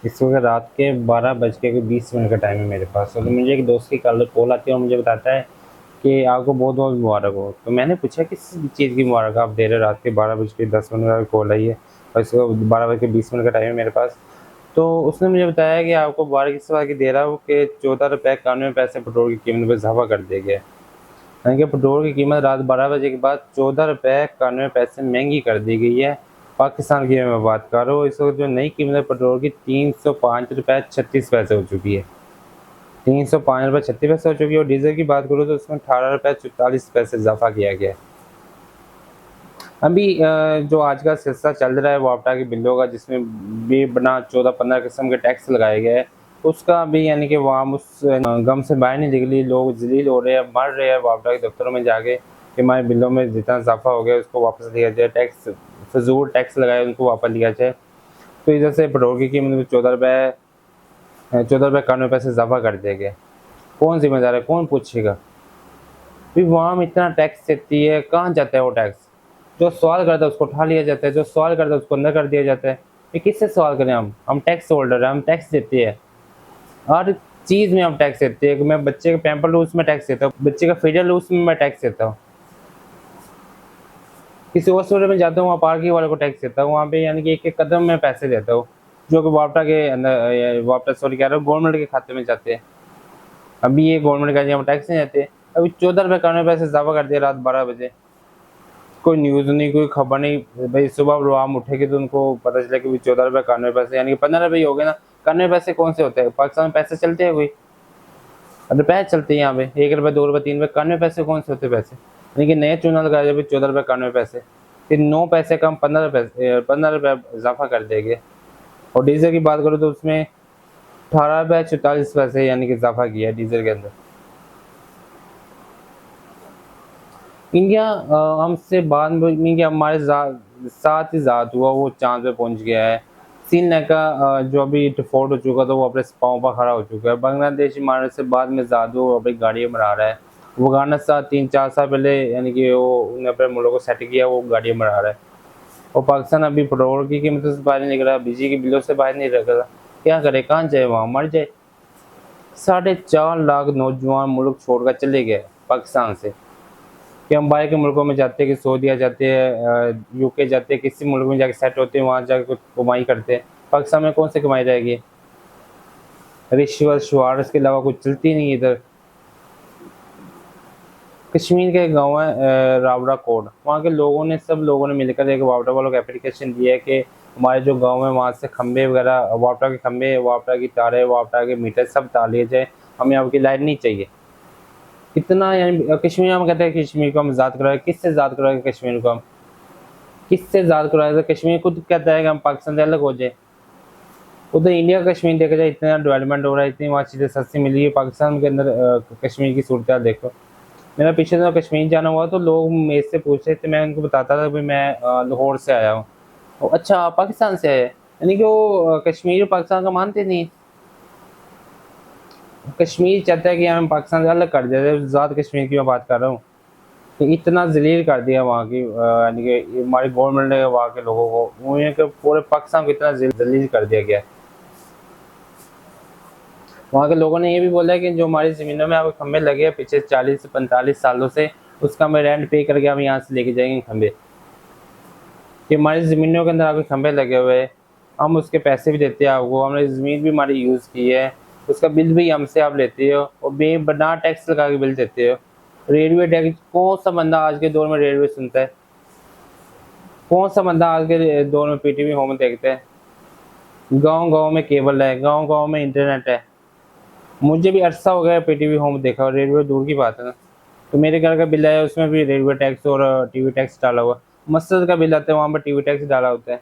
इस वक्त रात के 12:20 का टाइम है मेरे पास। और मुझे एक दोस्त की कॉल आती है और मुझे बताता है कि आपको बहुत बहुत मुबारक हो। तो मैंने पूछा किस चीज़ की मुबारक आप दे रहे हो, रात के 12:10 का कॉल आई है और इसको 12:20 का टाइम है मेरे पास। तो उसने मुझे बताया कि आपको मुबारक इस बात की दे रहा हूँ कि 14 रुपये 91 पैसे पेट्रोल की कीमत में इजाफा कर दिया गया है। यानी कि पेट्रोल की कीमत रात 12 बजे के बाद 14 रुपये 91 पैसे महंगी कर दी गई है। पाकिस्तान की मैं बात कर रहा हूँ, इस वक्त जो नई कीमत है पेट्रोल की 305 रुपये 36 पैसे हो चुकी है। 305 रुपये 36 पैसे हो चुकी है। और डीजल की बात करूँ तो उसमें 18 रुपये 44 पैसे इजाफा किया गया है। अभी जो आज का सिलसिला चल रहा है वापटा के बिलों का, जिसमें भी बना 14-15 किस्म के टैक्स लगाए गए हैं, उसका भी यानी कि आवाम उस गम से बाहर नहीं निकली। लोग जलील हो रहे हैं, मर रहे हैं वापटा के दफ्तरों में जाके कि हमारे बिलों में जितना इजाफा हो गया उसको वापस लिया जाए, टैक्स फजूल टैक्स लगाए उनको वापस लिया जाए। तो इधर से पेट्रोल की कीमत में 14 रुपये 91 पैसे इजाफा कर दिया गया। कौन जिम्मेदार है, कौन पूछेगा? भी वहाँ में इतना टैक्स देती है, कहाँ जाता है वो टैक्स? जो सवाल करता है उसको उठा लिया जाता है, जो सवाल करता है उसको अंदर कर दिया जाता है। ये किससे सवाल करें? हम टैक्स होल्डर हैं, हम टैक्स देते हैं। हर चीज़ में हम टैक्स देते हैं। मैं बच्चे के पैम्पर लूँ उसमें टैक्स देता हूँ, बच्चे का फीडर लूँ उसमें मैं टैक्स देता हूँ। किसी और स्टोर में जाता हूँ वहाँ पार्किंग वाले को टैक्स देता हूँ, वहाँ पे यानी कि एक एक कदम में पैसे देता हूँ जो कि वापटा के अंदर, वापटा सॉरी कह रहा हूँ, गवर्नमेंट के खाते में जाते हैं। अभी ये गवर्नमेंट का हम टैक्स नहीं देते। अभी 14 रुपये 91 पैसे इजाफा कर दिया रात 12 बजे। कोई न्यूज़ नहीं, कोई खबर नहीं। भाई सुबह आवाम उठेगी तो उनको पता चला कि 14 रुपये 91 पैसे यानी कि 15 रुपये हो गए ना। 91 पैसे कौन से होते हैं? पाकिस्तान में पैसे चलते हैं कोई? रुपये चलते हैं यहाँ पे, 1 रुपये 2 रुपये 3 रुपये। 91 पैसे कौन से होते पैसे? यानी कि नए चूना लगाया जाए 14 रुपये 91 पैसे, फिर 9 पैसे कम 15 रुपये इजाफा कर देंगे। और डीजल की बात करूँ तो उसमें 18 रुपये 44 पैसे यानी कि इजाफा किया है डीजल के अंदर। इंडिया हमसे बाद में इंडिया हमारे साथ ही ज़ात हुआ, वो चाँद पे पहुंच गया है। श्रीलंका का जो अभी डिफॉल्ट हो चुका था वो अपने पाँव पर खड़ा हो चुका है। बांग्लादेश हमारे से बाद में ज़ात हुआ, वो अपनी गाड़ियाँ बना रहा है। अफगानिस्तान 3-4 साल पहले यानी कि वो उन्होंने अपने मुल्क को सेट किया, वो गाड़ियाँ बना रहा है। और पाकिस्तान अभी पेट्रोल की कीमतों से बाहर नहीं निकल रहा, बिजली के बिलों से बाहर नहीं निकल रहा। क्या करे, कहाँ जाए? वहाँ मर जाए। 4.5 लाख नौजवान मुल्क छोड़कर चले गए पाकिस्तान से। कि हम बाहर के मुल्कों में जाते हैं, कि सऊदीया जाते हैं, यूके जाते हैं, किसी मुल्क में जाके सेट होते हैं, वहाँ जाकर कुछ कमाई करते हैं। पाकिस्तान में कौन सी कमाई रहेगी? रिश्वत शुआर इसके अलावा कुछ चलती नहीं इधर। कश्मीर के गाँव है रावड़ा कोट, वहाँ के लोगों ने, सब लोगों ने मिलकर एक वापटा वालों को एप्लीकेशन दिया है कि हमारे जो गाँव है वहाँ से खंबे वगैरह, वापटा के खंबे, वापटा की तारें, वापटा के मीटर सब तार लिए जाए, हमें आपकी लाइन नहीं चाहिए। कितना यानी कश्मीर हम कहते हैं कश्मीर को हम आज़ाद कराए, किससे आज़ाद कराएंगे कश्मीर को? हम किससे आज़ाद कराएंगे? कश्मीर खुद कहता है कि हम पाकिस्तान से अलग हो जाए। उधर इंडिया का कश्मीर देखा जाए, इतना डेवलपमेंट हो रहा है, इतनी वहाँ चीज़ें सस्ती मिली है। पाकिस्तान के अंदर कश्मीर की सूरत देखो। मेरा पिछले दिनों कश्मीर जाना हुआ तो लोग मेरे से पूछ रहे थे, मैं उनको बताता था भाई मैं लाहौर से आया हूँ। अच्छा, आप पाकिस्तान से आए? यानी कि वो कश्मीर और पाकिस्तान का मानते नहीं। कश्मीर चाहता है कि हम पाकिस्तान से अलग कर दिया, आज़ाद कश्मीर की मैं बात कर रहा हूँ। कि इतना ज़लील कर दिया वहाँ की यानी कि हमारी गवर्नमेंट ने वहाँ के लोगों को, वो ये कि पूरे पाकिस्तान को इतना ज़लील कर दिया गया है। वहाँ के लोगों ने ये भी बोला है कि जो हमारी ज़मीनों में अब खंभे लगे हैं पिछले 40 से 45 सालों से, उसका हमें रेंट पे करके हम यहाँ से लेके जाएंगे खंभे। कि हमारी ज़मीनों के अंदर आपके खंभे लगे हुए हैं, हम उसके पैसे भी देते हैं आपको, हमने ज़मीन भी हमारी यूज़ की है, उसका बिल भी हमसे आप लेते हो और बेबना टैक्स लगा के बिल देते हो। रेलवे टैक्स, कौन सा बंदा आज के दौर में रेलवे सुनता है? कौन सा बंदा आज के दौर में पीटीवी होम देखता है? गांव गांव में केबल है, गांव गांव में इंटरनेट है। मुझे भी अरसा हो गया पीटीवी होम देखा, और रेलवे दूर की बात है ना। तो मेरे घर का बिल आया उसमें भी रेलवे टैक्स और टीवी टैक्स डाला हुआ। मस्जिद का बिल आता है वहाँ पर टीवी टैक्स डाला होता है।